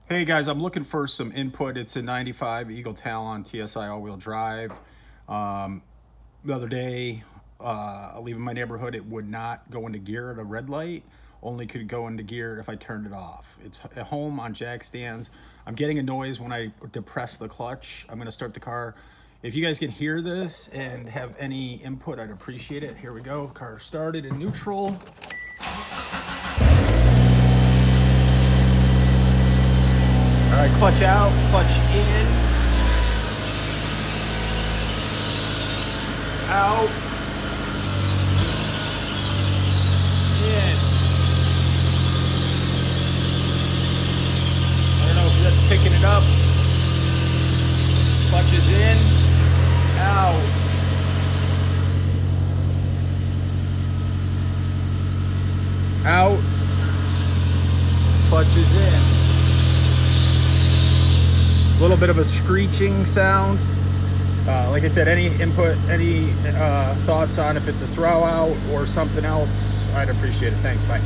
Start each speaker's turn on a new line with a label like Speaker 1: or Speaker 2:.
Speaker 1: Hey guys, I'm looking for some input. It's a 95 Eagle Talon TSI all-wheel drive. The other day, leaving my neighborhood, it would not go into gear at a red light. Only could go into gear if I turned it off. It's at home on jack stands. I'm getting a noise when I depress the clutch. I'm gonna start the car. If you guys can hear this and have any input, I'd appreciate it. Here we go, car started in neutral. All right, clutch out, clutch in, out, in. I don't know if that's picking it up. Clutch is in, out. Out, clutch is in. A little bit of a screeching sound. Like I said, any input, any thoughts on if it's a throw out or something else, I'd appreciate it. Thanks, bye.